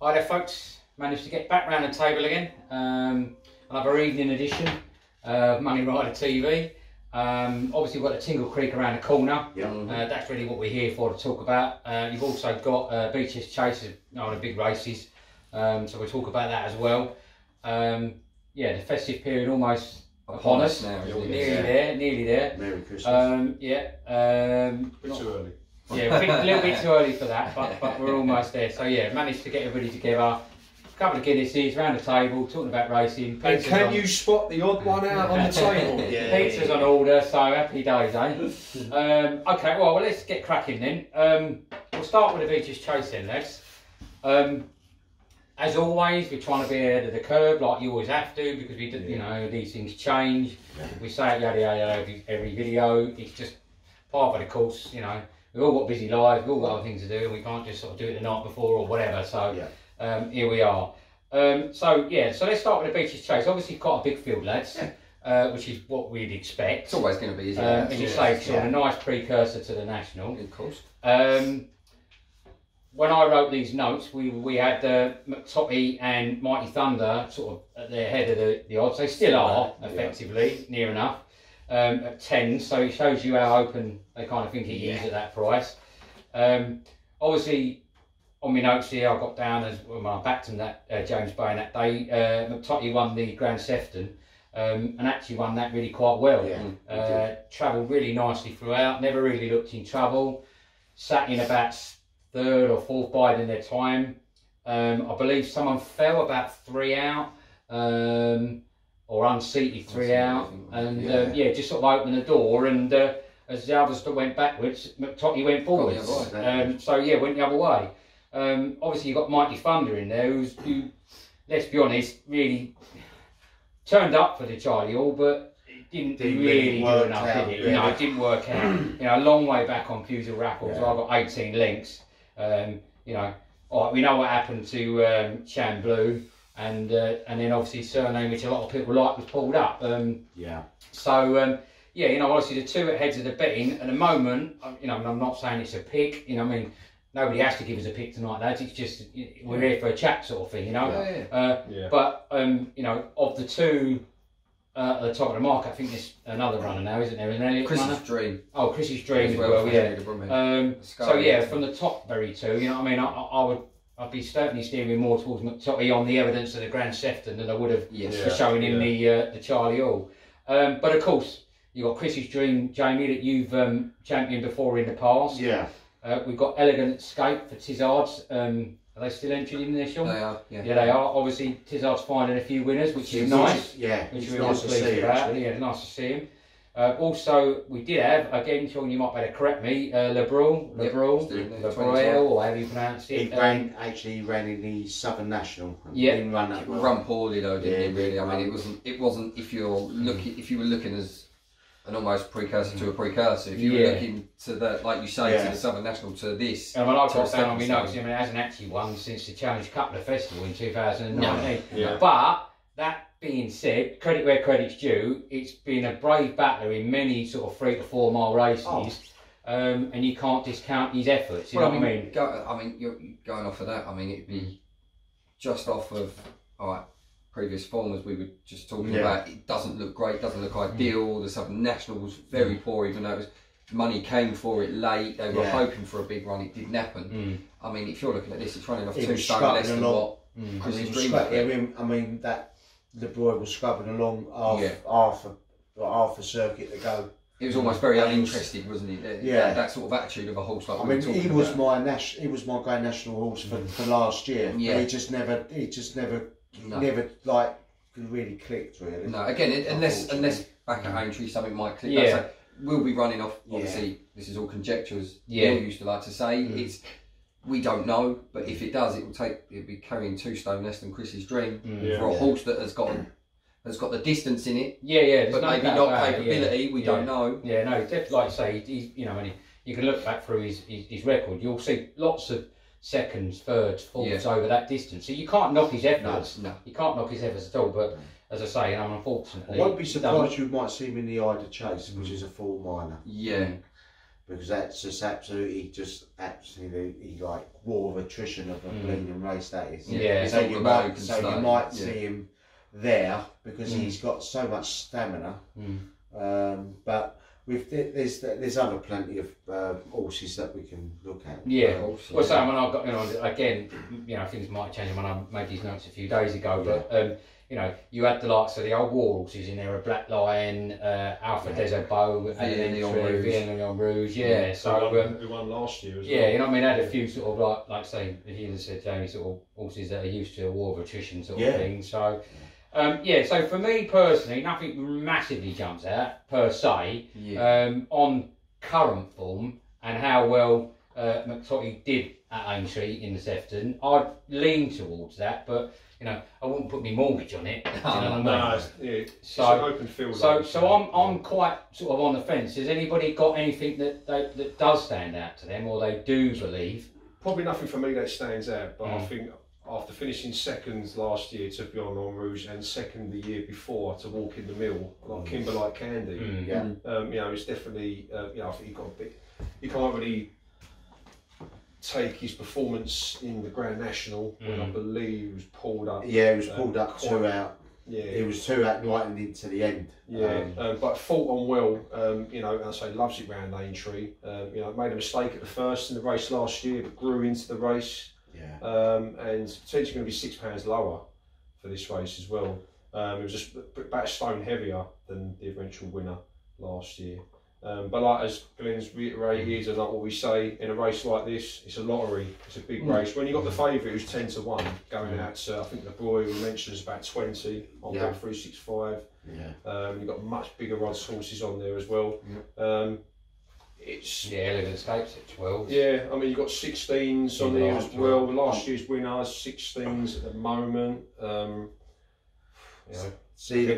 Hi there folks, managed to get back round the table again. Another evening edition of Money Rider TV. Obviously we've got the Tingle Creek around the corner. Yep. That's really what we're here for, to talk about. You've also got Becher Chase, one of the big races, so we'll talk about that as well. Yeah, the festive period almost upon us now. Nearly there. Merry Christmas. Bit too early. Yeah, a little bit too early for that, but we're almost there. So yeah, managed to get everybody together. A couple of Guinnesses around the table, talking about racing. And can you spot the odd one out on the table? Pizza's on order, so happy days, eh? Okay, well let's get cracking then. We'll start with the Becher Chase then, lads. As always, we're trying to be ahead of the curve, like you always have to, because we, you know, these things change. We say it yada yada every video. It's just part of the course, you know. We've all got busy lives, we've all got other things to do, and we can't just sort of do it the night before or whatever. So here we are. So let's start with the Becher Chase. Obviously, quite a big field, lads, which is what we'd expect. It's always going to be, isn't it? As you say, sort of a nice precursor to the national. Of course. When I wrote these notes, we had McToppy and Mighty Thunder sort of at the head of the odds. They still are, effectively, near enough. At 10, so it shows you how open they kind of think it is at that price. Obviously, on my notes here, I got down as well, I backed him that James Bain that day. McToppy won the Grand Sefton and actually won that really quite well. Travelled really nicely throughout, never really looked in trouble. Sat in about third or fourth biding their time. I believe someone fell about 3 out. Or unseated 3 out, and just sort of opened the door, and as the others went backwards, McToppy went forwards. So yeah, went the other way. Obviously you've got Mighty Thunder in there, who, let's be honest, really turned up for the Charlie Hall, but it didn't really do enough, did it? You know, it didn't work out. You know, a long way back on Pusey Raffles, so I got 18 lengths. You know, all right, we know what happened to Chan Blue. And then obviously surname, which a lot of people like, was pulled up. So you know, obviously the two heads of the betting at the moment. You know, I'm not saying it's a pick. You know, I mean, nobody has to give us a pick tonight, lads. It's just we're here for a chat sort of thing. You know. But you know, of the two at the top of the market, I think there's another runner now, isn't there? An Elliot Chris's runner? Dream. Oh, Chris's Dream as well. So yeah, from the top very two. You know, what I mean, I'd be certainly steering more towards McToppy on the evidence of the Grand Sefton than I would have for showing him the Charlie Hall. But of course, you've got Chris's Dream, Jamie, that you've championed before in the past. We've got Elegant Escape for Tizards. Are they still entering in this, Sean? They are, yeah, they are. Obviously, Tizard's finding a few winners, which is nice. Which we're nice to see about. Yeah, nice to see him. Also, we did have, again, Sean, you might better correct me, Lebrul, or however you pronounce it. He ran in the Southern National. Didn't run that well. Run poorly though, didn't he? Really, I mean, it wasn't. If you're looking, if you were looking as an almost precursor to a precursor, if you were looking to the, like you say, to the Southern National, to this. And when I got down on my notes, I mean, it hasn't actually won since the Challenge Coupler Festival in 2019. But that being said, credit where credit's due, it's been a brave battler in many sort of 3 to 4 mile races, and you can't discount his efforts. You know what I mean? You're going off of that. I mean, it'd be just off of previous form, as we were just talking about. It doesn't look great, doesn't look ideal. The Southern National was very poor, even though it was, money came for it late. They were hoping for a big run. It didn't happen. I mean, if you're looking at this, it's running off 2 stone less than what Chris's Dream was. I mean, that LeBroy was scrubbing along half a circuit to go. It was almost very uninterested, wasn't it? That sort of attitude of a horse. Like I mean, he was my Grand National horse for last year. But he just never like really clicked really. No, again, unless back at Aintree something might click. So we'll be running off. Obviously, this is all conjecture, as Bill used to like to say. We don't know, but if it does, it'll be carrying 2 stone less than Chris's Dream for a horse that has got the distance in it. But maybe not capability. We don't know. Yeah, no, definitely, like I say, you know, when you can look back through his record, you'll see lots of seconds, thirds, fourths over that distance. So you can't knock his efforts. No. You can't knock his efforts at all. But as I say, unfortunately, I won't be surprised you might see him in the Ida Chase, which is a 4 minor. Yeah. because that's just absolutely like war of attrition of a bleeding race that is. Yeah. So you might see him there because he's got so much stamina. But there's other plenty of horses that we can look at. Yeah. Well, so when I've got, again, things might change when I made these notes a few days ago, but you had the likes of the old war horses in there, a Black Lion, Alpha Desert Bow, and Leon Rouge. Yeah. So who won last year as well. Yeah, I had a few sort of like say, as you said, Jamie, sort of horses that are used to a war of attrition sort of thing. So. So for me personally, nothing massively jumps out per se on current form and how well McTotty did at Aintree in the Sefton. I'd lean towards that, but I wouldn't put my mortgage on it. It's an open field. So I'm quite sort of on the fence. Has anybody got anything that does stand out to them, or they do believe? Probably nothing for me that stands out, but I think. After finishing second last year to be on Rouge and second the year before to Walk in the Mill, like Kimber Like Candy, it's definitely, I think he got a bit. You can't really take his performance in the Grand National when I believe he was pulled up. Yeah, he was pulled up 2 out. Yeah, he was 2 out right and into the end. Yeah, but fought on well. I say loves it round Aintree. Made a mistake at the first in the race last year, but grew into the race. Yeah. And potentially going to be £6 lower for this race as well. It was just about a stone heavier than the eventual winner last year. But like as Glenn's reiterated, and like what we say in a race like this, it's a lottery. It's a big race. When you got the favourite who's 10 to 1 going out to, I think the boy we mentioned is about 20 on 365. Yeah. You've got much bigger odds horses on there as well. Elegant Escapes at 12. Yeah, you've got 16s on there as well. Last year's winners, 16s at the moment. The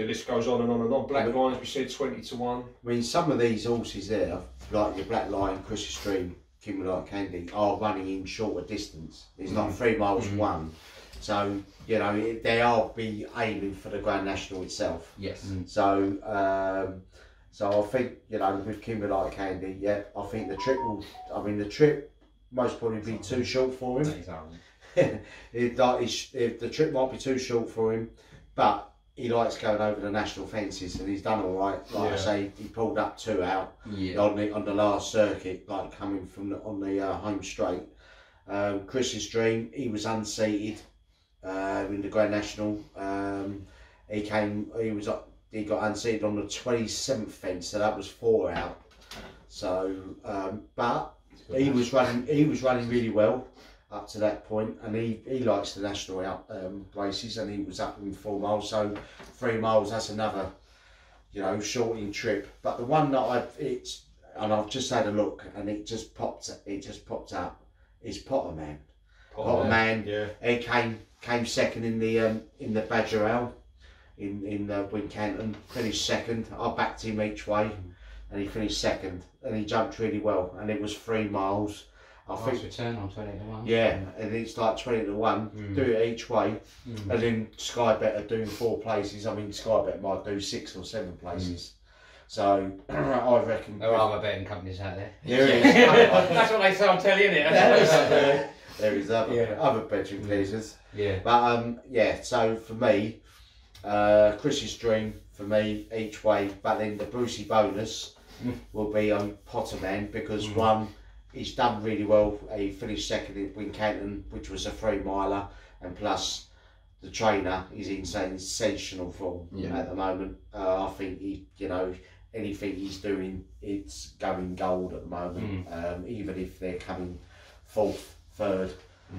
list goes on and on and on. Black Lions, we said 20 to 1. Some of these horses there, like your Black Lion, Chris's Dream, Kimber Like Candy, are running in shorter distance. It's not 3 miles one. So, they are be aiming for the Grand National itself. Yes. So I think, with Kimber Like Candy, I think the trip most probably be too short for him. The trip might be too short for him, but he likes going over the national fences and he's done all right. Like I say, he pulled up 2 out on the last circuit, like coming from on the home straight. Chris's Dream, he was unseated in the Grand National. He got unseated on the 27th fence, so that was 4 out. So, but he was running really well up to that point, and he likes the national races, and he was up in 4 miles. So 3 miles, that's another, shortening trip. But the one that I've just had a look, and it just popped up, is Potter Man. Potter Man. Yeah. He came second in the Badger Ale. In Wincanton, finished second. I backed him each way, and he finished second, and he jumped really well. And it was 3 miles. I think return on 20 to 1. Yeah, and it's like 20 to 1. Do it each way, and then Sky Bet are doing 4 places. Sky Bet might do 6 or 7 places. So I reckon there are other betting companies out there. There is. That's what they say on telly, isn't it? There is other betting places. Yeah. But so for me. Chris's Dream for me each way, but then the Brucey bonus will be on Potterman because one, he's done really well. He finished second in Wincanton, which was a 3 miler, and plus the trainer is in sensational form at the moment. I think anything he's doing, it's going gold at the moment. Even if they're coming 4th, 3rd.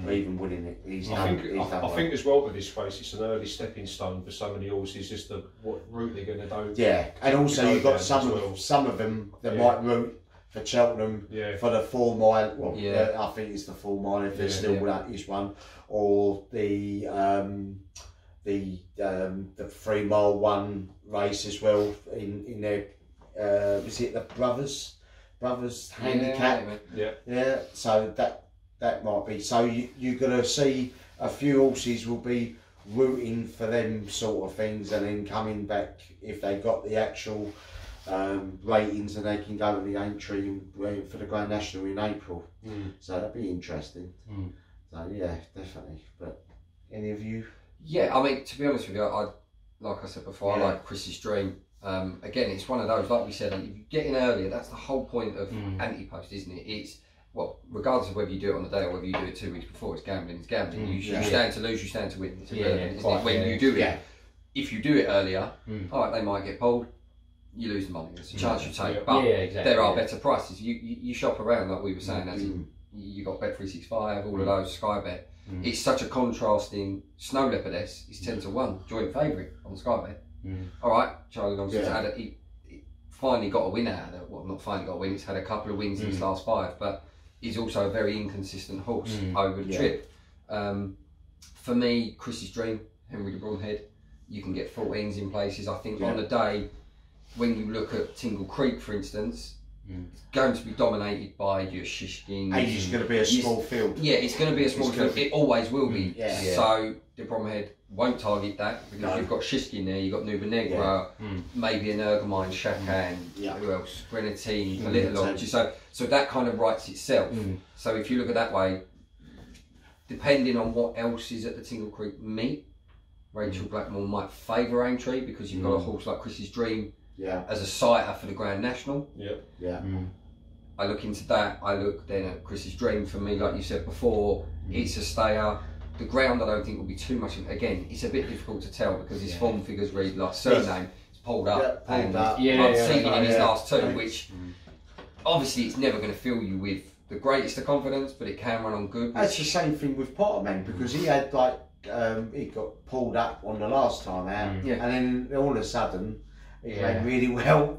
Or even winning it. I think as well with this race, it's an early stepping stone for so many horses. Just what route they're going to do. Yeah, and also you've got some of them that might route for Cheltenham for the 4 mile. Well, I think it's the 4 mile if there's still that is one, or the 3 mile one race as well in their. Was it the brothers handicap? Yeah. So that might be. So you're going to see a few horses will be rooting for them sort of things and then coming back if they got the actual ratings, and they can go to the Aintree for the Grand National in April. So that'd be interesting. So yeah, definitely. But any of you? Yeah, I mean, to be honest with you, like I said before, I like Chris's Dream. Again, it's one of those, like we said, if you get in earlier, that's the whole point of anti-post, isn't it? It's, well, regardless of whether you do it on the day or whether you do it 2 weeks before, it's gambling, it's gambling. You stand to lose, you stand to win. It's irrelevant, isn't it? When you do it, if you do it earlier, alright, they might get pulled, you lose the money. There's a chance you take, but there are better prices. You shop around, like we were saying, as in, you got Bet365, all of those, Sky Bet. It's such a contrasting. Snow Leopardess is 10 to 1, joint favourite on Sky Bet. Alright, Charlie Longson's had he finally got a win out of it. Well, not finally got a win, he's had a couple of wins in his last 5, but he's also a very inconsistent horse over the trip. For me, Chris's Dream, Henry de Bromhead, you can get 14s in places. I think on the day, when you look at Tingle Creek, for instance, it's going to be dominated by your Shishkin. And it's going to be a small field. Yeah, it's going to be a small field. It always will be. So de Bromhead won't target that because you've got Shishkin there, you've got Nube Negra, maybe Energumene, Chacun, who else? Grenadine, Politologue. So that kind of writes itself. So if you look at that way, depending on what else is at the Tingle Creek meet, Rachel Blackmore might favour Aintree because you've got a horse like Chris's Dream as a sighter for the Grand National. I look into that. I look then at Chris's Dream. For me, like you said before, it's a stayer. The ground I don't think will be too much. Again, it's a bit difficult to tell because his form figures read like surname. It's pulled up and I've seen it in his last 2, which obviously it's never going to fill you with the greatest of confidence, but it can run on good. That's the same thing with Potterman because he had like he got pulled up on the last time out, and then all of a sudden he ran really well.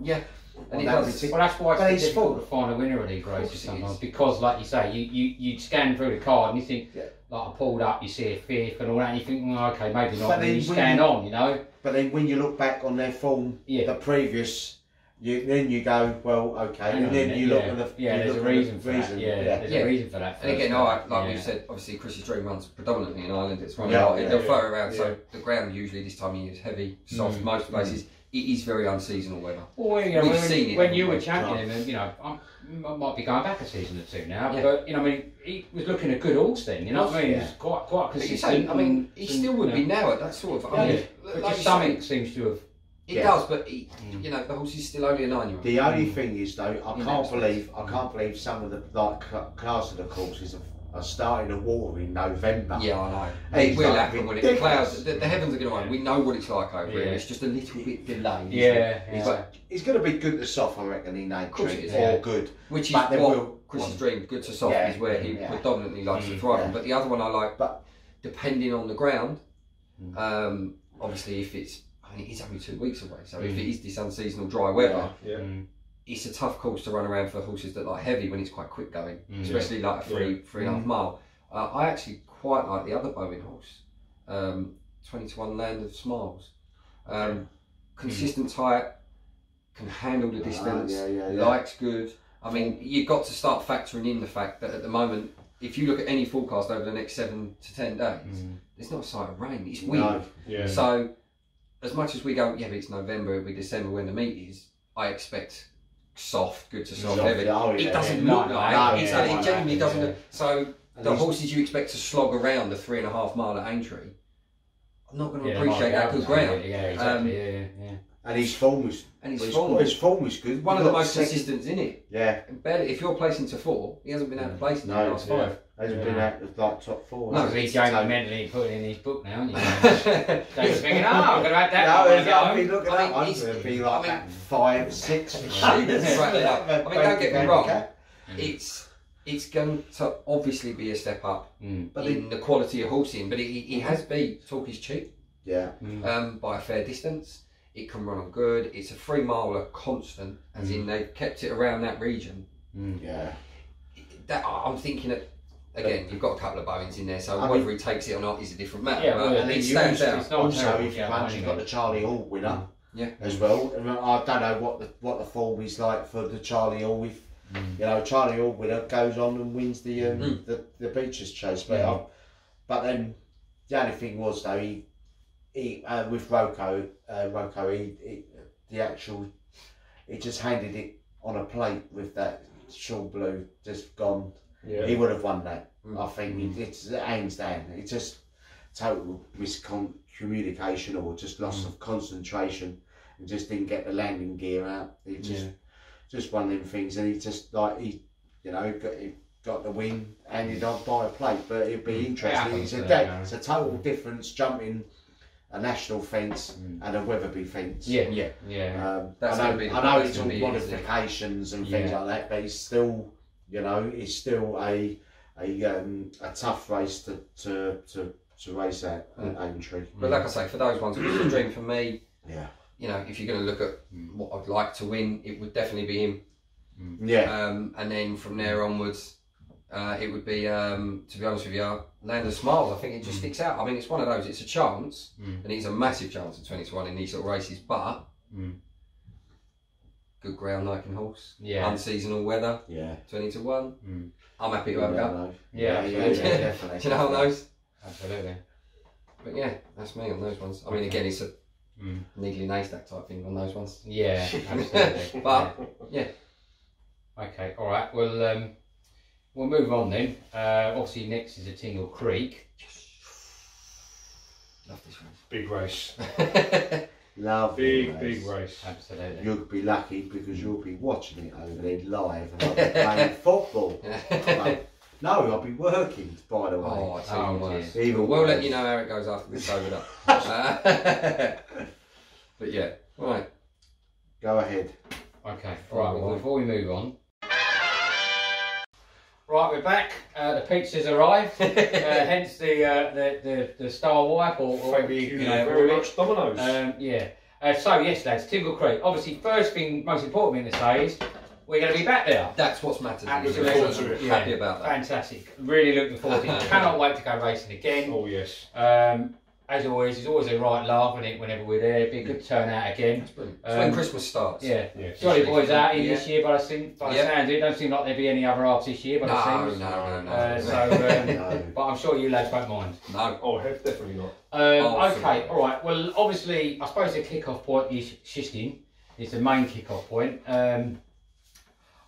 And well, that's why it's difficult to find a winner of these races sometimes because, like you say, you scan through the card and you think, like I pulled up, you see a 5th and all that, and you think, well, okay, maybe not. But then you scan on, you know. But then when you look back on their form, the previous, then you go, well, okay, and then you look at the there's a reason for that. There's a reason for that. And again, like we've said, obviously Chris's Dream runs predominantly in Ireland. It's running a lot. They'll throw it around, so the ground usually this time of year is heavy, soft. Most places. It is very unseasonal weather. Well, you know, when you were championing him, you know, I might be going back a season or 2 now, but you know, I mean, he was looking a good horse then. You know what I mean? He's quite consistent. I mean, he still would be now at that sort of. I mean, like something seems to have. It does, but you know, the horse is still only a 9-year-old. The only thing is though, I can't believe some of the class of the courses are starting to water in November. Yeah, I know. It will happen when the clouds, the heavens are going to open. We know what it's like over here. It's just a little bit delayed. But it's going to be good to soft, I reckon, in Aintree. Or good. Which is what Chris's Dream, good to soft, is where he predominantly likes to thrive. But the other one I like, but depending on the ground, obviously if it's, I mean, it's only 2 weeks away, so if it is this unseasonal dry weather, it's a tough course to run around for horses that like heavy when it's quite quick going, especially like a 3.5 mile. I actually quite like the other Bowen horse, 20 to 1 Land of Smiles. Consistent height, can handle the distance, likes good. I mean, you've got to start factoring in the fact that at the moment, if you look at any forecast over the next 7 to 10 days, there's not a sight of rain, it's wind. So, as much as we go, but it's November, it'll be December when the meet is, I expect soft, good to soft, heavy. It doesn't look like it genuinely doesn't look. So the horses you expect to slog around the 3.5 mile at Aintree, I'm not going to appreciate that good ground. And his form was good. One of the most consistent in it. If you're placing to 4, he hasn't been out of place in the last 5. Hasn't been out of like top 4. No, he's mentally putting in his book now, isn't he? He's thinking, I'm going to have that. I'll be looking at that one. It'll be like that 5, 6. I mean, don't get me wrong. It's going to obviously be a step up in the quality of horsing, but he has beat Talk Is Cheap by a fair distance. It can run on good. It's a 3 miler constant, as in they've kept it around that region. That I'm thinking that. Again, you've got a couple of Bowens in there, so whether he takes it or not is a different matter. And it stands out. Also, if you've got the Charlie Hall winner as well. And I don't know what the form is like for the Charlie Hall. If you know, Charlie Hall winner goes on and wins the Becher Chase. But then the only thing was though, he with Rocco, he just handed it on a plate with that short blue just gone. Yeah. He would have won that. I think it's hands down. It's just total miscommunication or just loss of concentration, and just didn't get the landing gear out. He just one of them things, and he just like he got the win handed on by a plate. But it'd be interesting. It's a total difference jumping a national fence and a Wetherby fence. Yeah. I know it's all modifications and things like that, but it's still, it's still a tough race to race at Aintree. But like I say, for those ones, it was a dream for me. Yeah. If you're going to look at what I'd like to win, it would definitely be him. Yeah. And then from there onwards, it would be, to be honest with you, Land of Smiles. I think it just sticks out. I mean, it's one of those, it's a chance, and it's a massive chance in 2021 in these sort of races, but good ground, Nichollls, unseasonal weather, 20-1. I'm happy to have a go. Yeah, definitely. Do you know how those? Absolutely. But yeah, that's me on those ones. I mean, again, it's a needly haystack type thing on those ones. Yeah, absolutely. But yeah. Okay, all right. Well, we'll move on then. Obviously, next is a Tingle Creek. Love this race. Big race. Lovely big race. Absolutely. You'll be lucky because you'll be watching it over there live, and I'll be playing football. No, I'll be working, by the way. Oh, it's even worse. Even we'll worse. let you know how it goes after this over up. But yeah, right. Go ahead. Okay, right. Well, before we move on. Right, we're back. The pizza's arrived. Hence the star wipe, or maybe very much Domino's. So yes, lads, Tingle Creek. Obviously, first thing, most important thing to say is we're going to be back there. That's what's mattered. Absolutely, happy about that. Fantastic. Really looking forward to it. Cannot wait to go racing again. Oh yes. As always, there's always a right laugh in it whenever we're there. It'd be a good turnout again. It's when Christmas starts. Yeah. Jolly Boys out in this year, but I think by the sound of it, don't seem like there'd be any other arts this year. But No. But I'm sure you lads won't mind. No. Oh, definitely not. Okay, all right. Well, obviously, I suppose the kick-off point is Shishkin. It's the main kick-off point.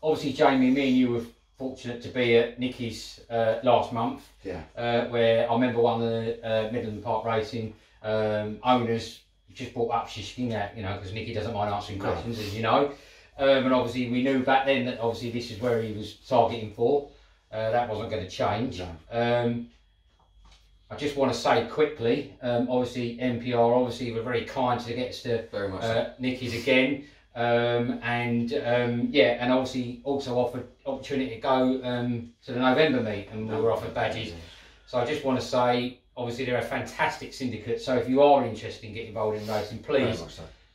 Obviously, Jamie, me and you were fortunate to be at Nicky's last month. Where I remember one of the Midland Park Racing owners just brought up Shishkin, because Nicky doesn't mind answering questions, as you know. And obviously, we knew back then that obviously this is where he was targeting for. That wasn't going to change. No. I just want to say quickly, obviously MPR obviously were very kind to get us to Nicky's again. And obviously also offered opportunity to go to the November meet, and we were offered badges. So I just want to say, obviously they're a fantastic syndicate, so if you are interested in getting involved in racing, please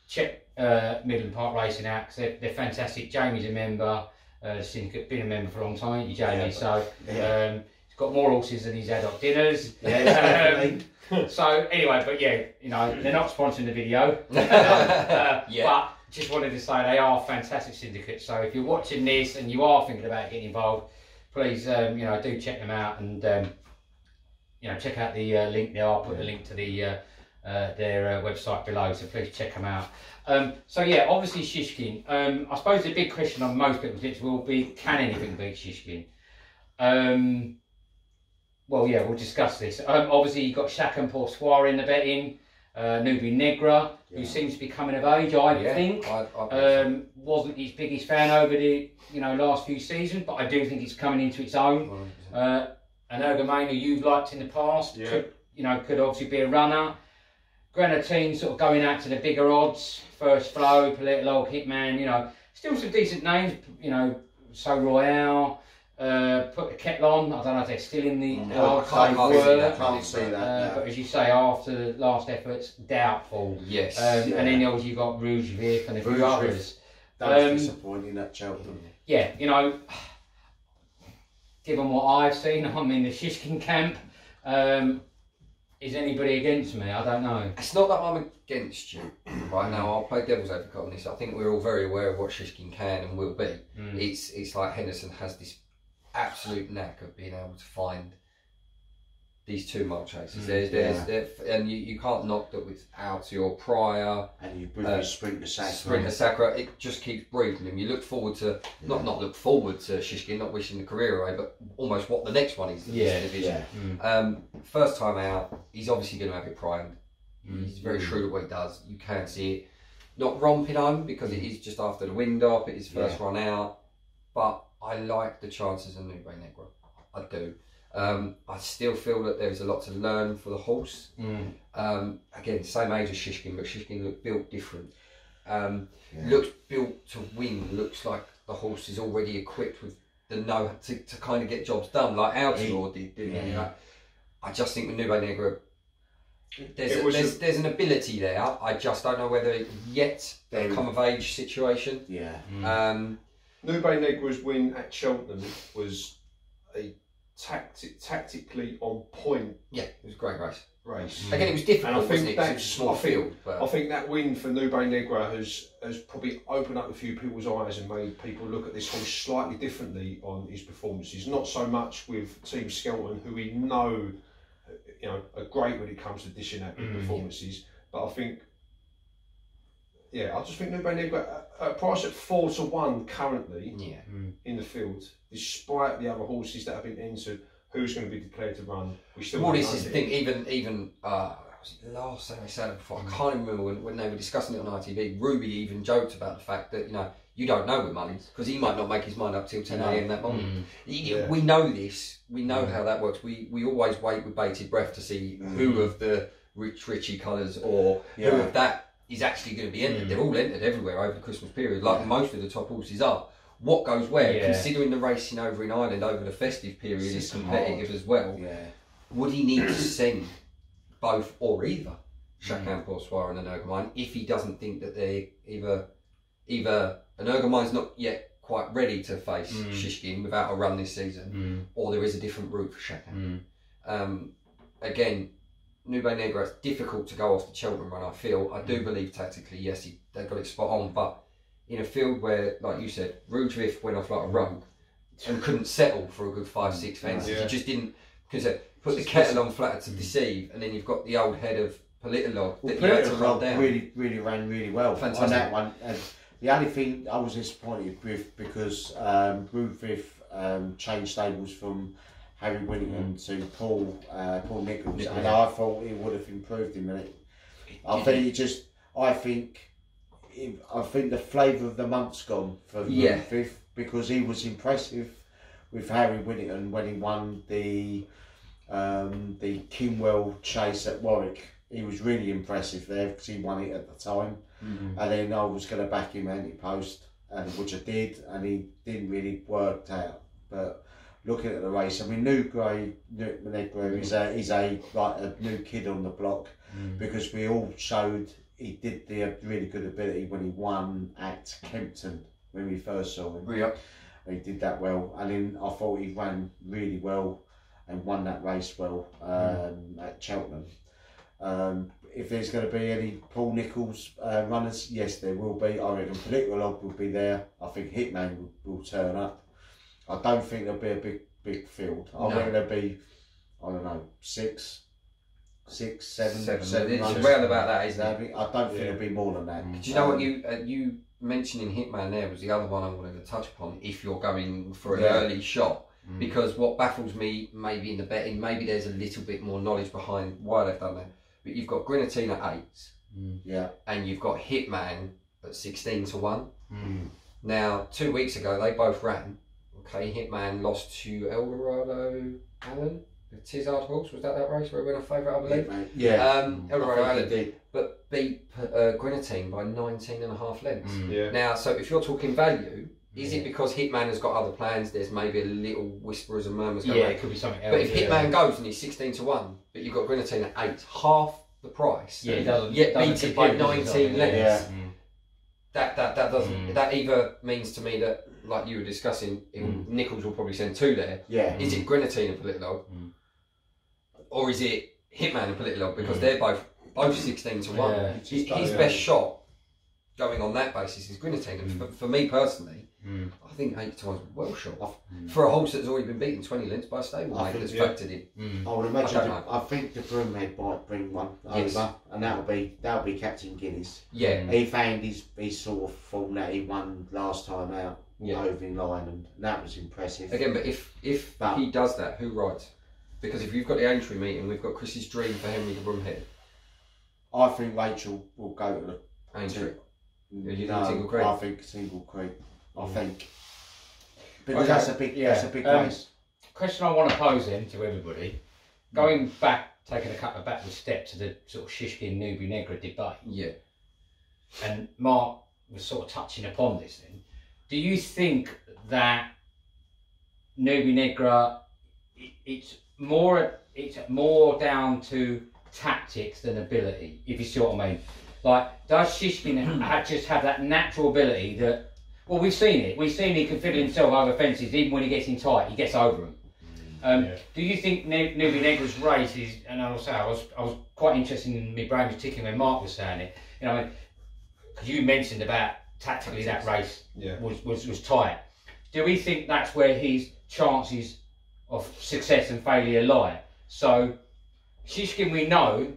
check Midland Park Racing out, because they're fantastic. Jamie's a member, the syndicate, been a member for a long time, ain't you, Jamie? He's got more horses than his adult dinners. So anyway, but they're not sponsoring the video. But just wanted to say they are fantastic syndicates. So if you're watching this and you are thinking about getting involved, please do check them out, and check out the link there. I'll put the link to their website below, so please check them out. Obviously Shishkin. I suppose the big question on most people's lips will be, can anything beat Shishkin? We'll discuss this. Obviously you've got Chacun Pour Soi in the betting. Nube Negra, who seems to be coming of age, I think. Wasn't his biggest fan over the last few seasons, but I do think it's coming into its own. Energumene, who you've liked in the past, could obviously be a runner. Grenadine sort of going out to the bigger odds. First Flow, Politologue, Hitman, still some decent names, So Royale. Put the kettle on. I don't know if they're still in the can't see that. But as you say, after the last efforts, doubtful. Yes. And then obviously you've got Rouge Vic and a few others. That was disappointing, that Cheltenham. Given what I've seen, I'm in the Shishkin camp. Is anybody against me? I don't know. It's not that I'm against you right now. I'll play devil's advocate on this. I think we're all very aware of what Shishkin can and will be. It's like Henderson has this absolute knack of being able to find these 2 mile chases. And you can't knock that with Alti or Prior. And you bring Sprinter Sacra. Sprinter Sacra, it just keeps breathing him. You look forward to, not look forward to Shishkin, not wishing the career away, but almost what the next one is in this division. First time out, he's obviously going to have it primed. He's very shrewd at what he does. You can see it. Not romping home because it is just after the wind up, it is first run out. But I like the chances of Nube Negra. I do. I still feel that there's a lot to learn for the horse. Again, same age as Shishkin, but Shishkin looked built different. Looks built to win. Looks like the horse is already equipped with the know to kind of get jobs done, like Altior did, didn't he? I just think with Nube Negra, there's an ability there. I just don't know whether yet a come of age situation. Nube Negra's win at Cheltenham was a tactically on point. Yeah, it was a great race. Again, it was difficult, and I think wasn't it? It was a small field. I think that win for Nube Negra has probably opened up a few people's eyes and made people look at this horse slightly differently on his performances. Not so much with Team Skelton, who we know, are great when it comes to dishing out good performances. But I think, I just think Nube Negra, a price at 4 to 1 currently in the field, despite the other horses that have been entered, who's going to be declared to run? We still. Well, this is the thing. Even was it last time I said it before? I can't remember when they were discussing it on ITV. Ruby even joked about the fact that you don't know with Mullins because he might not make his mind up till 10 a.m. that morning. We know this. We know how that works. We always wait with bated breath to see who of the Richie colours or who of that is actually going to be entered. They're all entered everywhere over the Christmas period, like most of the top horses are. What goes where? Considering the racing over in Ireland over the festive period is competitive as well, would he need to send both or either Chacun Pour Soi and Energumene if he doesn't think that they either Energumene's not yet quite ready to face Shishkin without a run this season, or there is a different route for Chacun. Again, Nube Negra, it's difficult to go off the Cheltenham run, I feel. I do believe tactically, yes, they got it spot on, but in a field where, like you said, Rudriff went off like a rogue and couldn't settle for a good 5-6 fences. He just didn't, because put the kettle on flatter to deceive, and then you've got the old head of Politologue that you had to run down. Really ran really well on that one. And the only thing I was disappointed with, because Rudriff changed stables from Harry Whittington to Paul Nichollls, and I thought it would have improved him. And I think the flavour of the month's gone for Rudriff, because he was impressive with Harry Whittington when he won the Kinwell Chase at Warwick. He was really impressive there because he won it at the time. And then I was going to back him anti-post, which I did, and he didn't really work out. But looking at the race, I mean, Nube Negra is a new kid on the block, because we all showed he did the really good ability when he won at Kempton when we first saw him. He did that well, and then I thought he ran really well and won that race well at Cheltenham. If there's going to be any Paul Nicholl's runners, yes, there will be. I reckon Politologue will be there. I think Hitman will turn up. I don't think there'll be a big field. I reckon there'll be, I don't know, six, seven It's runners. around about that, isn't it? I don't think there'll be more than that. Do you know what you mentioning Hitman there was the other one I wanted to touch upon, if you're going for an early shot. Because what baffles me, maybe in the betting, maybe there's a little bit more knowledge behind why they've done that. But you've got Grenadine at 8s, and you've got Hitman at 16 to 1. Now, 2 weeks ago, they both ran. Okay, Hitman lost to Eldorado Allen, the Tizard horse. Was that race where he went a favourite, I believe? Eldorado Allen, but beat Grenadine by 19.5 lengths. Now, so if you're talking value, is it because Hitman has got other plans? There's maybe a little whispers and murmurs going on. It could be something else. But if Hitman goes and he's 16 to 1, but you've got Grenadine at 8, half the price, yet beat it by 19 lengths. That doesn't. That either means to me that, like you were discussing, Nichollls will probably send 2 there. Is it Grenadine and Politologue, or is it Hitman and Politologue, because they're both 16 to 1? His best shot going on that basis is Guinness. And for me personally, I think 8 times well shot for a horse that's already been beaten 20 lengths by a stablemate that's factored in. I would imagine. I think the Broomhead might bring one over, and that'll be Captain Guinness. Yeah, he found his sort of form that he won last time out over in line, and that was impressive. Again, but if he does that, who rides? Because if you've got the Aintree meeting, we've got Chris's dream for Henry the Broomhead. I think Rachel will go to the Aintree. Tingle Creek? I think Tingle Creek. I think because that's a big race. Question I want to pose then to everybody, going back, taking a couple of backward steps to the sort of Shishkin Nube Negra debate. Yeah. And Mark was sort of touching upon this. Then, do you think that Nube Negra, it's more down to tactics than ability, if you see what I mean? Like, does Shishkin just have that natural ability that, well, we've seen it. We've seen he can fiddle himself over fences, even when he gets in tight, he gets over them. Do you think Nube Negra's race is, and I was quite interested in my brain was ticking when Mark was saying it, you know, because you mentioned about tactically that race was tight. Do we think that's where his chances of success and failure lie? So, Shishkin, we know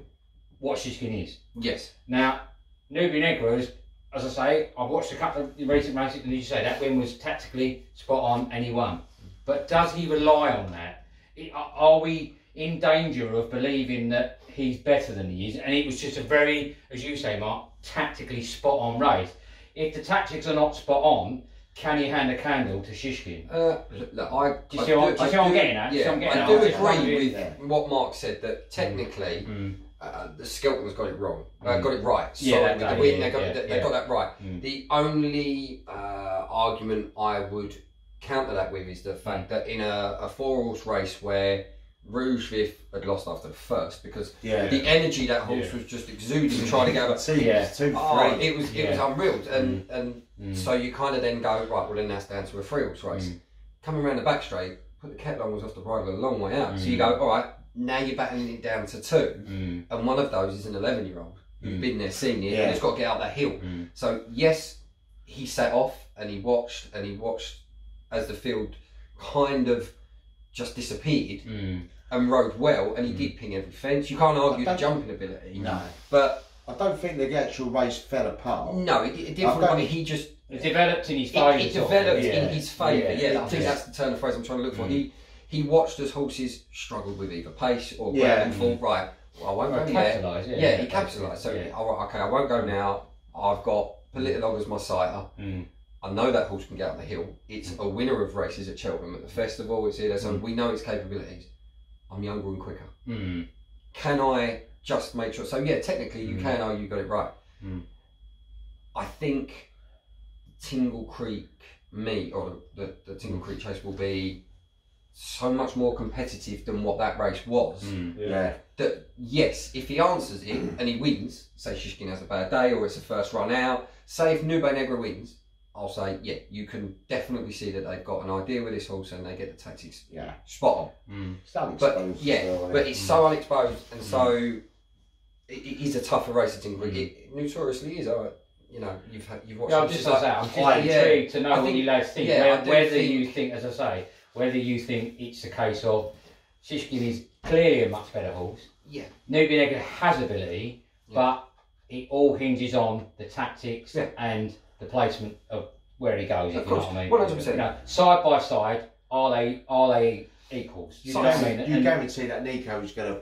what Shishkin is. Yes. Now, Nube Negra is, as I say, I've watched a couple of recent races, and as you say, that win was tactically spot on, and he won. But does he rely on that? Are we in danger of believing that he's better than he is? And it was just a very, as you say, Mark, tactically spot on race. If the tactics are not spot on, can you hand a candle to Shishkin? Look, do you see what I'm getting at? Yeah, I do agree with what Mark said, that technically the Skelton's got it wrong. Got it right. Sorry, with the win, they got that right. The only argument I would counter that with is the fact that in a 4-horse race where Rouge Vif had lost after the first, because the energy that horse was just exuding, trying to go. It was unreal, and so you kind of then go, right, well then that's down to a 3-horse race. Coming around the back straight, put the kettle was off the bridle a long way out. So you go, all right, now you're battling it down to 2, and one of those is an 11-year-old who's been there, seen it, and it's got to get out that hill. So yes, he sat off and he watched as the field kind of just disappeared and rode well, and he did ping every fence. You can't argue the jumping ability. No. But I don't think the actual race fell apart. No, it didn't. I mean, he just... It developed in his favour. It developed in his favour, I think that's the turn of phrase I'm trying to look for. He watched as horses struggled with either pace or ground and thought, right, well, I won't go there. He capitalised. So, okay, I won't go now. I've got Politologue as my sighter. I know that horse can get up the hill. It's a winner of races at Cheltenham at the festival. It's here. So we know its capabilities. I'm younger and quicker. Can I just make sure? So yeah, technically you can argue you got it right. I think Tingle Creek meet, or the Tingle Creek Chase, will be so much more competitive than what that race was. That yes, if he answers it and he wins, say Shishkin has a bad day or it's a first run out, say if Nube Negra wins, I'll say, you can definitely see that they've got an idea with this horse and they get the tactics spot on. But it's so unexposed, and so it is a tougher race at Tingle Creek. It notoriously is. You've watched. I'm just intrigued to know what you lads think. Whether you think, as I say, whether you think it's a case of Shishkin is clearly a much better horse. Nube Negra has ability, but it all hinges on the tactics and the placement of where he goes, if you know what I mean. 100%. Side by side, are they equals? You know what I mean? You guarantee that Nico's going to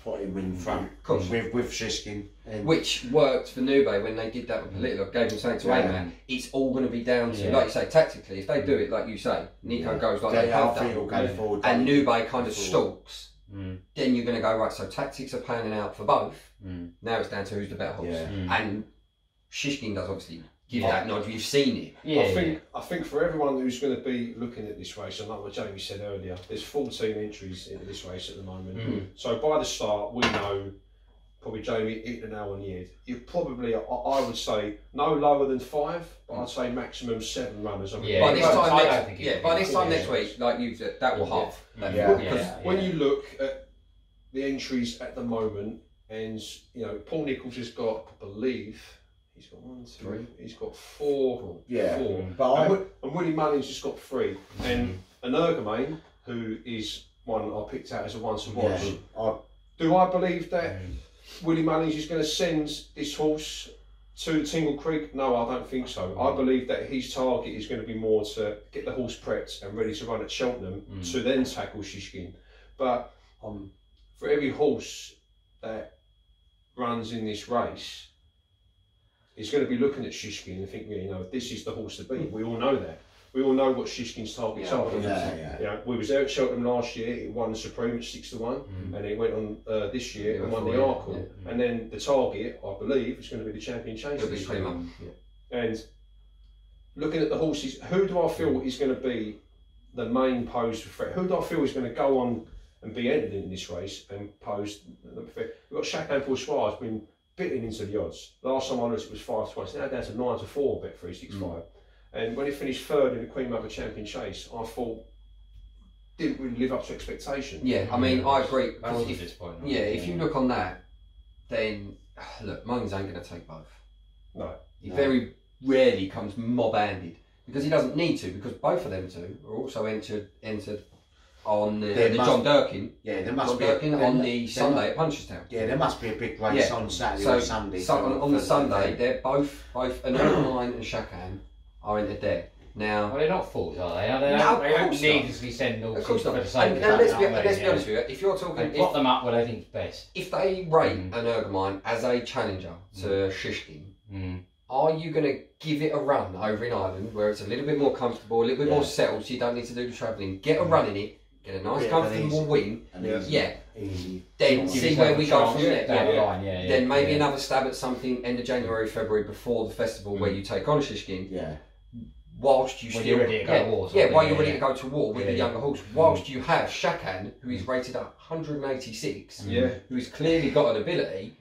put him in front with Shishkin. Which worked for Nube when they did that with Politologue, gave him something to aim at. It's all going to be down to, like you say, tactically. If they do it like you say, Nico goes like they have done, and Nube kind of stalks, then you're going to go, right, so tactics are panning out for both. Now it's down to who's the better horse. And Shishkin does obviously give that nod. You've seen it. I think for everyone who's going to be looking at this race, and like what Jamie said earlier, there's 14 entries into this race at the moment. So by the start, we know, probably Jamie hit the nail on the head. You're probably, I would say, no lower than 5, but I'd say maximum 7 runners. By this time next week, like you said, that will halve. Because when you look at the entries at the moment, and Paul Nicholl's has got, I believe, He's got 1, 2, 3. He's got 4. Yeah. 4. But and Willie Mullins just got 3. And Energumene, who is one I picked out as a once to watch. Do I believe that Willie Mullins is going to send this horse to Tingle Creek? No, I don't think so. I believe that his target is going to be more to get the horse prepped and ready to run at Cheltenham to then tackle Shishkin. But for every horse that runs in this race, he's going to be looking at Shishkin and thinking, you know, this is the horse to beat. We all know that. We all know what Shishkin's targets are. You know, we was there at Cheltenham last year. It won the Supreme at 6-1, and it went on this year and won the Arkle. And then the target, I believe, is going to be the Chacun Chase this year. And looking at the horses, who do I feel is going to be the main pose for threat? Who do I feel is going to go on and be entered in this race and pose the threat? We've got Chacun Pour Soi has been bitten into the odds. Last time I looked, it was 5-1. It's now down to 9-4 bet 365. And when he finished third in the Queen Mother Chacun Chase, I thought didn't really live up to expectation. Yeah, I mean, I agree. Disappointing. Yeah, if you look on that, then look, Mullins ain't going to take both. No. He very rarely comes mob-handed because he doesn't need to, because both of them two are also entered on the John Durkin. Yeah, there must John be Durkin on the Sunday at Punchestown. Yeah, there must be a big race on Saturday or Sunday. So on the Sunday, they're both Energumene and Chacun are entered there. Now, well, they're not fools, are they? They don't needlessly send all of course not. for the sake of let's be honest with you. If you're talking, they plot them up where they think's best. If they rate Energumene as a challenger to Shishkin, are you going to give it a run over in Ireland where it's a little bit more comfortable, a little bit more settled, so you don't need to do the travelling? Get a run in it, get a nice comfortable win, then see where we go from there. Then maybe another stab at something end of January, February before the festival where you take on Shishkin. Whilst you you're ready to go to war. While you're ready to go to war with the younger horse. Whilst you have Chacun, who is rated at 186, who has clearly got an ability,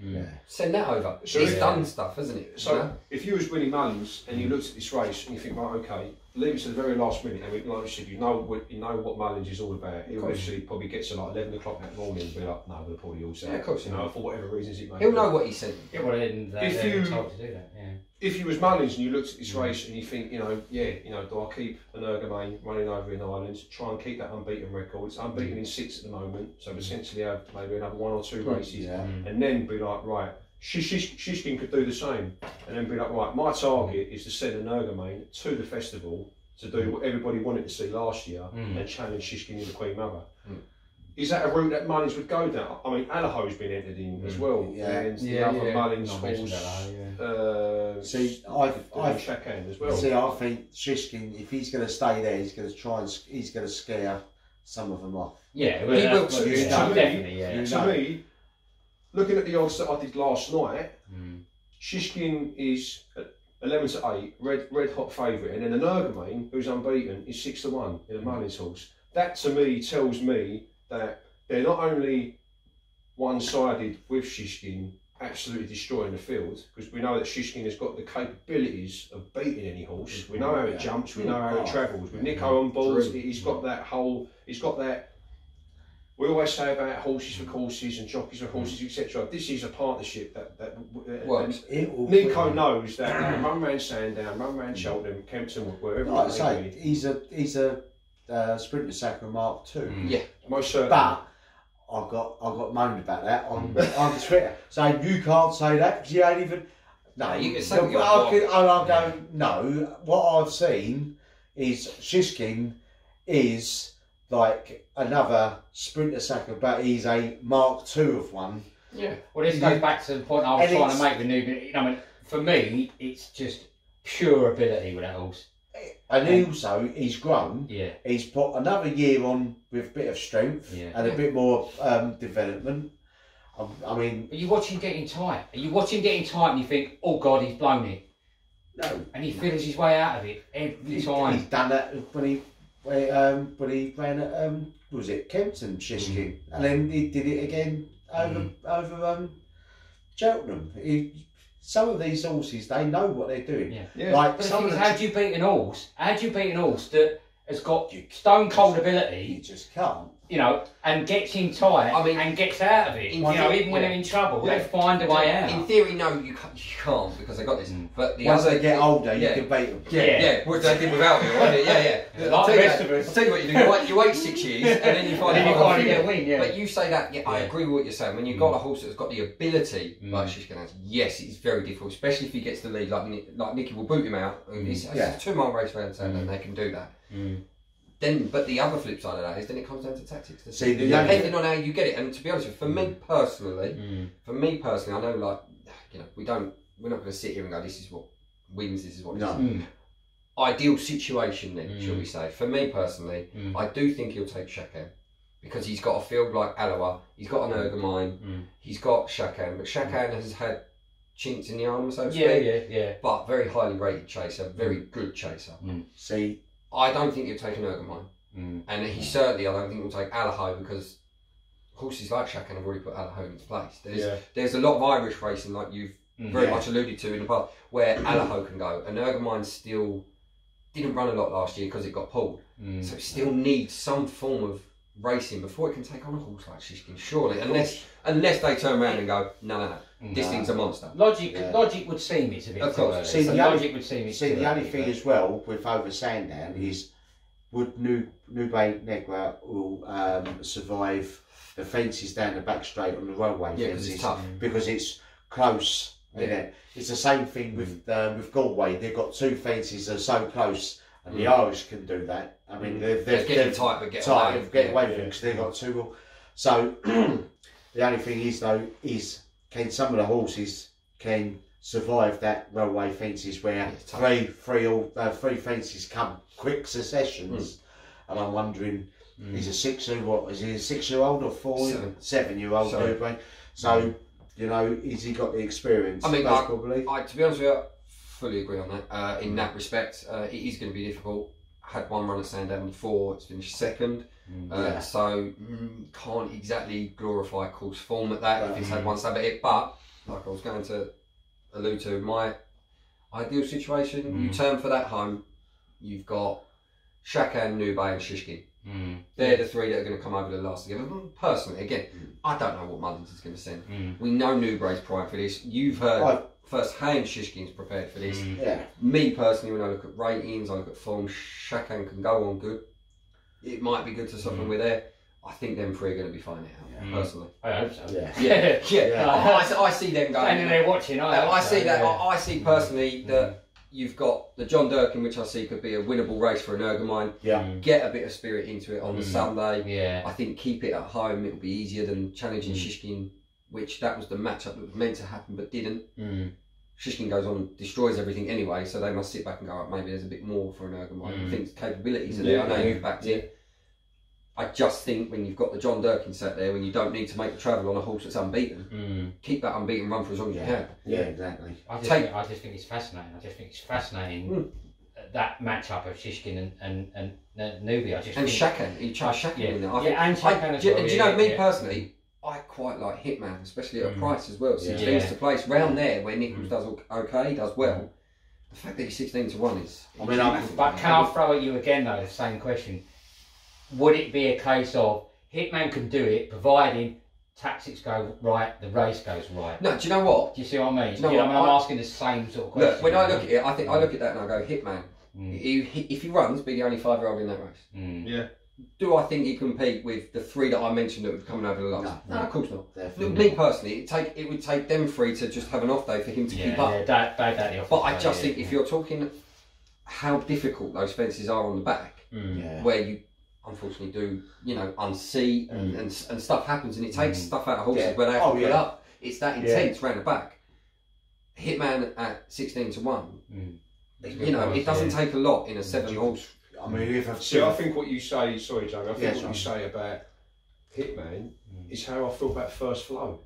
send that over. So it's done stuff, hasn't it? So if you was Willie Mullins and you looked at this race and you think, right, okay, leave it to the very last minute, and like you said, you know what Mullins is all about. He'll literally probably get to like 11 o'clock that morning and be like, no, we'll probably all set. Yeah, of course. You know, for whatever reasons it may be. He'll know what he said. Yeah, well, they're told to do that. If you was Mullins and you looked at this race and you think, do I keep Energumene running over in Ireland, try and keep that unbeaten record? It's unbeaten in 6 at the moment, so essentially have maybe another 1 or 2 races, and then be like, right, Shishkin could do the same, and then be like, right, my target is to send Energumene to the festival to do what everybody wanted to see last year and challenge Shishkin in the Queen Mother. Is that a route that Mullins would go down? I mean, Allaho's been entered in as well. And the other Mullins horse. Chacun as well. See, I think Shishkin, if he's going to stay there, he's going to try and he's going to scare some of them off. Yeah, well, he will. Definitely. To me, looking at the odds that I did last night, Shishkin is 11-8, red hot favourite, and then Energumene, who's unbeaten, is 6-1 in a Mullins horse. That to me tells me that they're not only one-sided with Shishkin absolutely destroying the field, because we know that Shishkin has got the capabilities of beating any horse. We know how it jumps, we know how it travels. With Nico on board, he's got that. We always say about horses for courses and jockeys for horses, etc. This is a partnership that works. Nico knows that run round Sandown, run round Cheltenham, Kempton, wherever. Like I say, he's a Sprinter Sacre Mark II. Yeah, most certainly. But I got moaned about that on Twitter, saying you can't say that because you ain't even. No, you can say I'm going. No, what I've seen is Shishkin is like another Sprinter Sacre, but he's a Mark II of one. Yeah. Well, this goes back to the point I was trying to make with Nube. I mean, for me, it's just pure ability with that horse. And also, he's grown. Yeah. He's put another year on with a bit of strength and a bit more development. I mean, but you watch him getting tight. You watch him getting tight, and you think, "Oh God, he's blown it." No. And he feels his way out of it every time. He's done that when he ran at was it Kempton Shishkin, and then he did it again over Cheltenham. Some of these horses, they know what they're doing. Yeah. Like but some how do you beat an horse? How do you beat an horse that has got stone cold ability? You just can't. you know, and gets in tight and gets out of it. You know, even when they're in trouble, they find a way out. In theory, no, you can't because they got this. But once they get older, you can beat them. Yeah, which they did without me, wasn't it? Yeah. Like the rest of us. I'll tell you what you do. You wait 6 years and then you finally get a win. Yeah. But you say that. Yeah, I agree with what you're saying. When you've got a horse that's got the ability, like Shishkin has, yes, it's very difficult, especially if he gets the lead. Like Nicky will boot him out. It's a 2-mile race round Saturday, and they can do that. Then, but the other flip side of that is then it comes down to tactics. See, depending on how you get it. And to be honest with you, for me personally, I know, like, you know, we're not going to sit here and go, this is what wins, this is what wins. Ideal situation then, shall we say. For me personally, I do think he'll take Chacun because he's got a field like Allaho, he's got an Energumene, he's got Chacun, but Chacun has had chinks in the armour, so to speak. But very highly rated chaser, very good chaser. See, I don't think he'll take an Energumene, and he certainly, I don't think he'll take Allaho because horses like Chacun have already put Allaho into place. There's a lot of Irish racing, like you've very much alluded to in the past, where Allaho can go. And Energumene still didn't run a lot last year because it got pulled, so it still needs some form of racing before it can take on a horse like Shishkin. Surely, unless they turn around and go, no, this thing's a monster. Logic would see me to be. Of course. See, logic would see me. See, the only thing as well with over Sandown is would Nube Negra will survive the fences down the back straight on the railway fences it's tough. because it's close. Yeah. It's the same thing with Galway. They've got 2 fences that are so close, and the Irish can do that. I mean, they're getting tight, but get away with them because they've got 2. So the only thing is though can some of the horses can survive that railway fences where three fences come quick successions, and I'm wondering is he a 6-year-old or 7-year-old? So. You know, has he got the experience? I mean, probably. To be honest with you, I fully agree on that. In that respect, it is going to be difficult. Had one run at Sandown before, it's finished second. So can't exactly glorify course form at that if it's had one stab at it. But like I was going to allude to, my ideal situation, you turn for that home, you've got Chacun, Nube and Shishkin. They're the 3 that are going to come over the last together. Personally, again, I don't know what Mullins is going to send. We know Nube's primed for this. You've heard first-hand Shishkin's prepared for this. Me personally, when I look at ratings, I look at form, Chacun can go on good. It might be good to something with there. I think them 3 are going to be fine out, personally. I hope so. I see them going. Standing there watching. I see that. I see personally that you've got the John Durkin, which I see could be a winnable race for an Energumene. Get a bit of spirit into it on the Sunday. I think keep it at home. It'll be easier than challenging Shishkin, which that was the matchup that was meant to happen but didn't. Shishkin goes on and destroys everything anyway, so they must sit back and go, right, maybe there's a bit more for an Energumene. I think capabilities are there. I know you've backed it. I just think when you've got the John Durkin set there, when you don't need to make the travel on a horse that's unbeaten, keep that unbeaten run for as long as you can. Yeah, exactly. I just think it's fascinating. I just think it's fascinating that matchup of Shishkin and Nube. And Chacun. He chose Chacun. And Chacun as well. Do you know, me personally, I quite like Hitman, especially at a price as well. 16 to place round there where Nichollls does okay, does well. The fact that he's 16 to 1 is. I mean, but can I throw at you again though the same question? Would it be a case of Hitman can do it, providing tactics go right, the race goes right? No, do you know what? Do you see what I mean? I'm asking the same sort of question. Look, when I look at it, I think I look at that and I go, Hitman. If he runs, be the only 5-year-old in that race. Do I think he can compete with the 3 that I mentioned that were coming over the last? No, of course not. Me personally, it would take them 3 to just have an off day for him to keep up. But I just think if you're talking how difficult those fences are on the back, where you unfortunately do, unseat and stuff happens and it takes stuff out of horses where they have to put up. It's that intense round the back. Hitman at 16 to 1, it doesn't take a lot in a 7-horse. I mean, I think what you say, sorry Jamie, I think what you say about Hitman is how I feel about First Flow.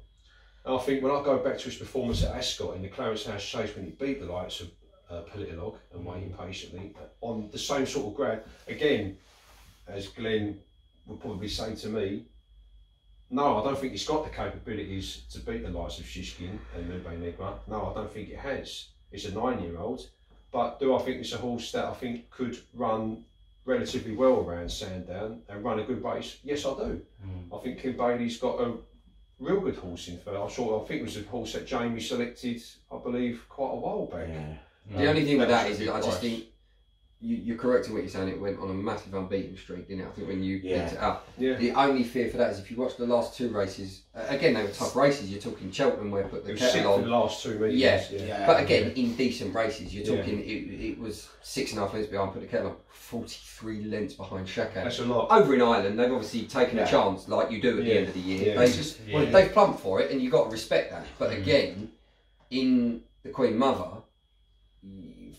And I think when I go back to his performance at Ascot in the Clarence House Chase when he beat the likes of Politologue and waiting patiently on the same sort of ground, again, as Glenn would probably say to me, no, I don't think he's got the capabilities to beat the likes of Shishkin and Nube Negra. No, I don't think it has. It's a 9-year-old. But do I think it's a horse that I think could run relatively well around Sandown and run a good race? Yes, I do. I think Kim Bailey's got a real good horse in for. I think it was a horse that Jamie selected, I believe, quite a while back. The only thing with that is I just think you're correct in what you're saying. It went on a massive unbeaten streak, didn't it? I think when you picked it up, the only fear for that is if you watch the last 2 races. Again, they were tough races. You're talking Cheltenham, where put the kettle on. For the last 2 meetings. But again, in decent races, you're talking. It was 6.5 lengths behind, put the kettle on. 43 lengths behind Chacun. That's a lot. Over in Ireland, they've obviously taken a chance, like you do at the end of the year. They've plumped for it, and you've got to respect that. But again, in the Queen Mother,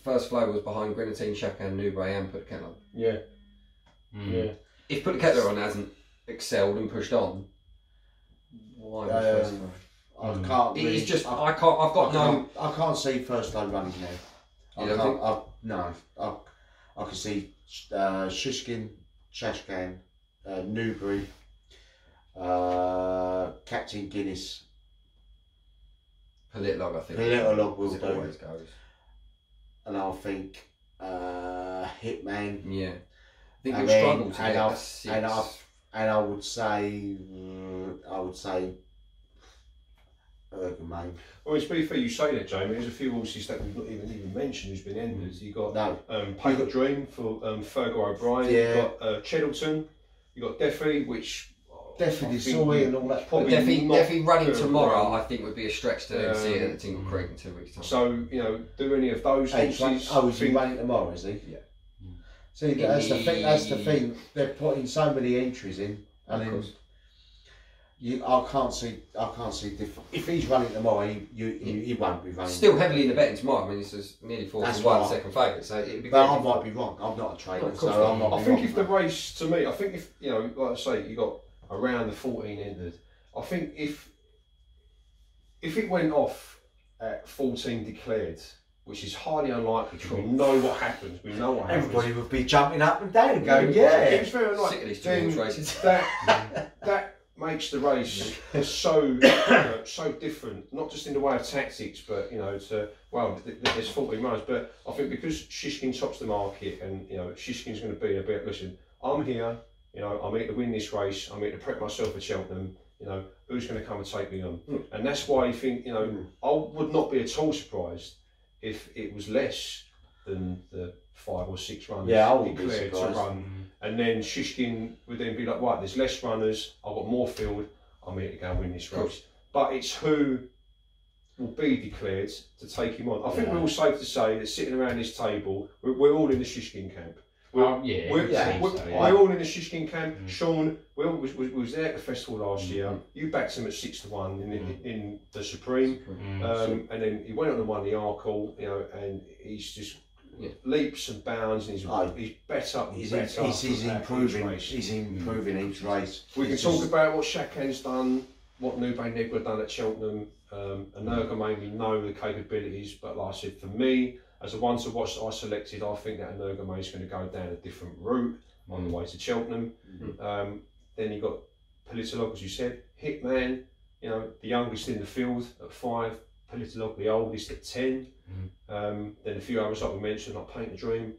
first flow was behind Grenadine, Chacun, Nube, and Put the Kettle on. If Put the Kettle on hasn't excelled and pushed on, why was first flow? I can't. It's just I can't. I've got no. I can't see first flow running now. I can see Shishkin, Chashkan, Newbury, Captain Guinness. Politologue, I think. Politologue will do. Always goes. And I think Hitman. Yeah. I think you'll struggle to get a 6. And I would say Energumene. Well, to be fair, you say that, Jamie. There's a few horses that we've not even mentioned who's been ended. You got Paper Dream for Fergal O'Brien. You got Cheddleton. You got Defi, which Definitely Soy and all that. Definitely running tomorrow, I think, would be a stretch to see it at the Tingle Creek in 2 weeks' time. So, do any of those horses? Is he running tomorrow, is he? Yeah. See, that's the thing. That's the thing. They're putting so many entries in, and then I can't see different. If he's running tomorrow, he won't be running. Still heavily in the betting tomorrow. I mean, this is nearly 4-1 second favourite, so it'd be. But I might be wrong. I'm not a trader, so I'm not. I think if the race, to me, I think if like I say, you got around the 14 entered. I think if it went off at 14 declared, which is highly unlikely, because we know what happens. We know what happens. Everybody would be jumping up and down and going, It's very unlikely. Sick of these 2 horse races. That makes the race so so different, not just in the way of tactics, but there's 14 runners. But I think because Shishkin tops the market, and Shishkin's going to be a bit. Listen, I'm here. I'm here to win this race. I'm here to prep myself for Cheltenham. Who's going to come and take me on? And that's why I think I would not be at all surprised if it was less than the 5 or 6 runners declared to run. And then Shishkin would then be like, right, there's less runners, I've got more field, I'm here to go and win this race. But it's who will be declared to take him on. I think we're all safe to say that sitting around this table, we're all in the Shishkin camp. We're all in the Shishkin camp. Sean was there at the festival last year. You backed him at 6-1 in the Supreme, and then he went on and won the Arkle. And he's just leaps and bounds, and he's better. He's improving. He's improving each race. We can talk about what Chacun's done, what Nube Negra done at Cheltenham. Energumene, we know the capabilities, but like I said, for me, as the one to watch that I selected, I think that Energumene is going to go down a different route on the way to Cheltenham. Then you got Politologue, as you said, Hitman, the youngest in the field at 5, Politologue the oldest at 10. Then a few others like we mentioned, like Paint a Dream.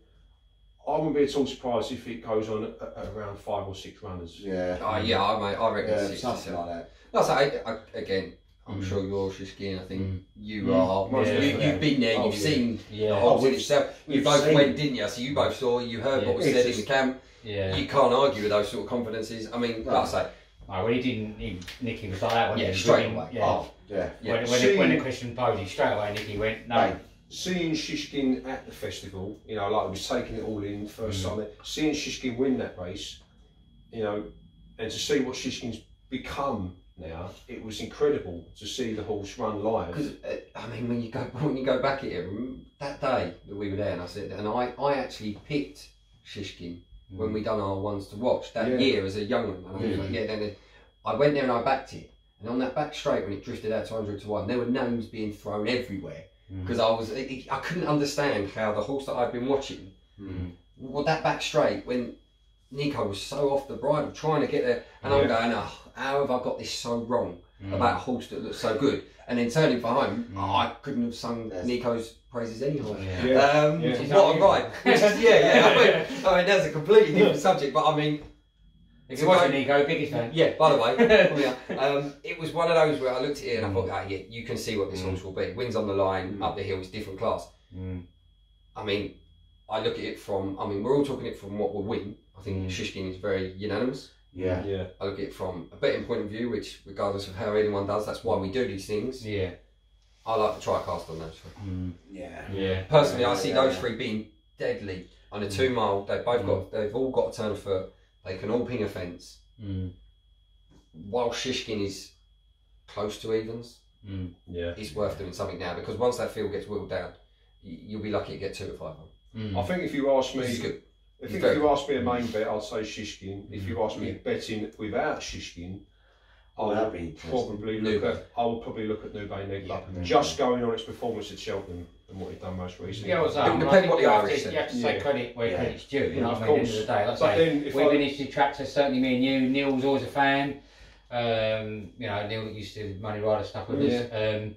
I wouldn't be at all surprised if it goes on at around 5 or 6 runners. I reckon 6 something like that. No, so again, I'm sure you're Shishkin. I think you are. You've been there. You've seen the whole thing yourself. You both went, didn't you? So you both saw. You heard what was said in the camp. You can't argue with those sort of confidences. I mean, like I say. Well, he didn't. Nicky was like that. Wasn't he? Straight away. When the question posed, straight away Nicky went no. Seeing Shishkin at the festival, like he was taking it all in first time. Seeing Shishkin win that race, and to see what Shishkin's become now, it was incredible to see the horse run live. Because I mean, when you go back at it, that day that we were there, and I said, and I actually picked Shishkin when we done our ones to watch that year as a young one. And I was like, then I went there and I backed it, and on that back straight when it drifted out to 100 to 1, there were names being thrown everywhere. Because I couldn't understand how the horse that I'd been watching, that back straight when Nico was so off the bridle trying to get there, and I'm going, how have I got this so wrong? about a horse that looks so good. And then turning for home, I couldn't have sung Nico's praises anyhow. What a ride! I mean, that's a completely different subject, but I mean, if you're watching Nico, biggest fan. Yeah, by the way, it was one of those where I looked at it and I thought, yeah, you can see what this horse will be. Wins on the line, up the hill, it's different class. I mean, I look at it from, we're all talking it from what will win. I think Shishkin is very unanimous. Yeah. I look at it from a betting point of view, which regardless of how anyone does, that's why we do these things. Yeah. I like the tri-cast on those three. Yeah. Personally, I see those three being deadly on a 2 mile. They've all got a turn of foot. They can all ping a fence. While Shishkin is close to evens, it's worth doing something now, because once that field gets whittled down, you'll be lucky to get 2 to 5 on. I think if you ask me, This is good. if you ask me a main bet, I'd say Shishkin. If you ask me betting without Shishkin, I would probably look at Nube Negra, just going on its performance at Skelton and what he's done most recently. Yeah, It would depend what the Irish said. You have to say credit where credit's due. You know, Of at the end of course. the day, like But I say, then if we've I- been into tractors, certainly me and you. Neil's always a fan. You know, Neil used to do Money Rider stuff with us. And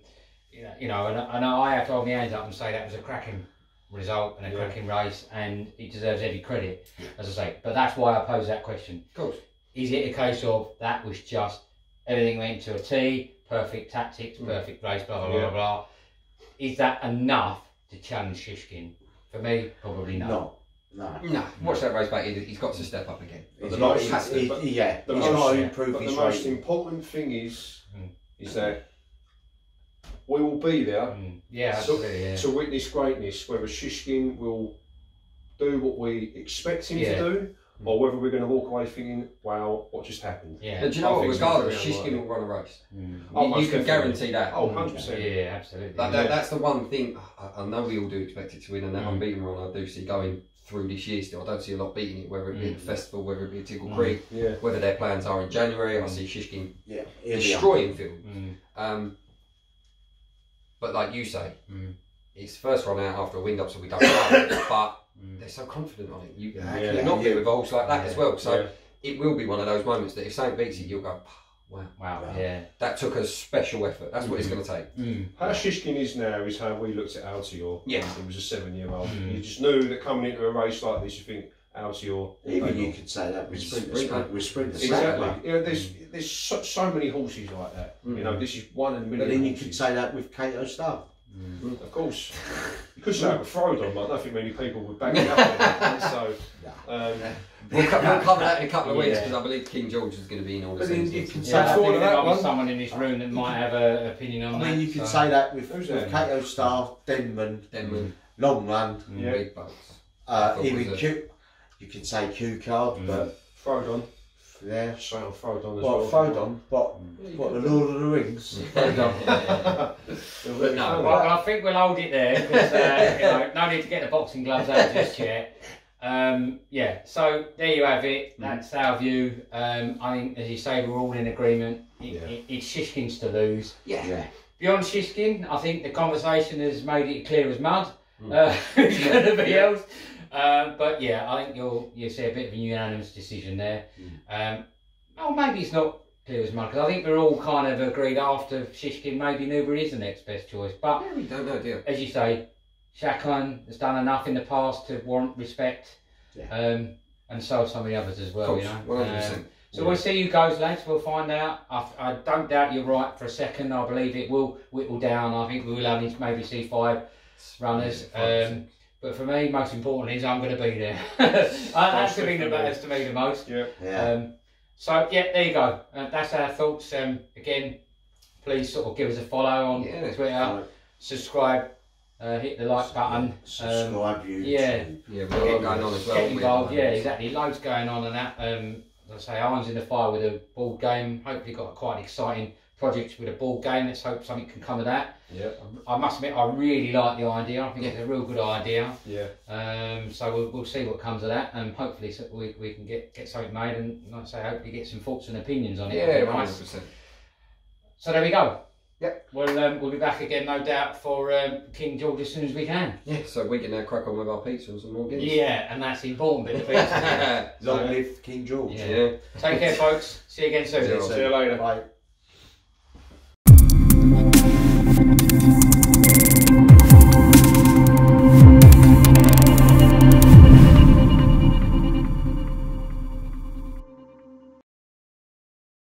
I have to hold my hands up and say that was a cracking result and a cracking race, and it deserves every credit, as I say. But that's why I pose that question. Of course. Is it a case of that was just everything went to a T, perfect tactics, perfect race, blah blah blah blah? Is that enough to challenge Shishkin? For me, probably no. No. Watch that race back. He's got to step up again. He's the got most- to improve But his the most rating. important thing is that we will be there Yeah, absolutely. Yeah. to witness greatness. Whether Shishkin will do what we expect him to do, or whether we're going to walk away thinking, "Wow, what just happened?" Yeah. But do you know what? think it's Regardless, very Shishkin unlikely. will run a race. Most You can definitely. guarantee that. Oh, 100%. Yeah, absolutely. That's the one thing. I know we all do expect it to win, and that unbeaten run I do see going through this year still. I don't see a lot beating it, whether it be at the festival, whether it be at Tingle Creek, whether their plans are in January. I see Shishkin destroying field. But like you say, it's first run out after a wind up, so we don't know. But they're so confident on it. You're not good with a horse like that as well. So it will be one of those moments that if something beats it, you'll go, wow, that took a special effort. That's what it's going to take. How Shishkin is now is how we looked at Altior. Yeah. He was a 7-year-old. You just knew that coming into a race like this, you think Altior. Even you could say that with sprinters. Exactly. You know, there's so many horses like that. You know, this is one in a million. But then you horses. could say that with Cato Star. Of course. You could say it with Frodon, but I don't think many people would back it up. So, We'll cover that in a couple of weeks, because I believe King George is going to be in all the But then scenes. you can say Yeah, I that think of there that might be one. someone in this room that might have an opinion on that. I mean, you could so- say that with Who's that? Cato Star, Denman, Long Run, Big bucks. even Q. You could say Q card, but Frodon. yeah. Straight on Frodon as Well, well. Frodon, what the Lord of the Rings? But no. Well, I think we'll hold it there, because no need to get the boxing gloves out just yet. So there you have it. That's our view. I think, as you say, we're all in agreement. It's Shishkin's to lose. Yeah. Beyond Shishkin, I think the conversation has made it clear as mud. Who's going to be else? But yeah, I think you'll see a bit of a unanimous decision there. Maybe it's not clear as mud, because I think we're all kind of agreed after Shishkin, maybe Nube is the next best choice. But We don't know, do you? as you say, Chacun has done enough in the past to warrant respect, and so have some of the others as well. Of You course, know. 100%. So we'll see who goes, lads. We'll find out. I don't doubt you're right for a second. I believe it will whittle down. I think we will only maybe see 5 runners. But for me, most important is I'm going to be there. That's the thing that matters to me the most. So yeah, there you go. That's our thoughts. Again, please sort of give us a follow on Twitter, subscribe, hit the like button, Subscribe you. yeah, We've got a lot going on as well. get involved. Yeah, exactly. Loads going on and that. As I say, Iron's in the fire with a board game. Hopefully, got quite an exciting project with a board game. Let's hope something can come of that. I must admit, I really like the idea. I think it's a real good idea. So we'll see what comes of that, and hopefully we can get something made, and like I say, hopefully get some thoughts and opinions on it. Yeah, It'll be nice. 100%. So there we go. Yep. We'll be back again, no doubt, for King George as soon as we can. Yeah, so we can now crack on with our pizzas and more Guinness. Yeah, and that's the important bit of pizza. Long live King George. Yeah. Take care, folks. See you again soon. See you later. Bye.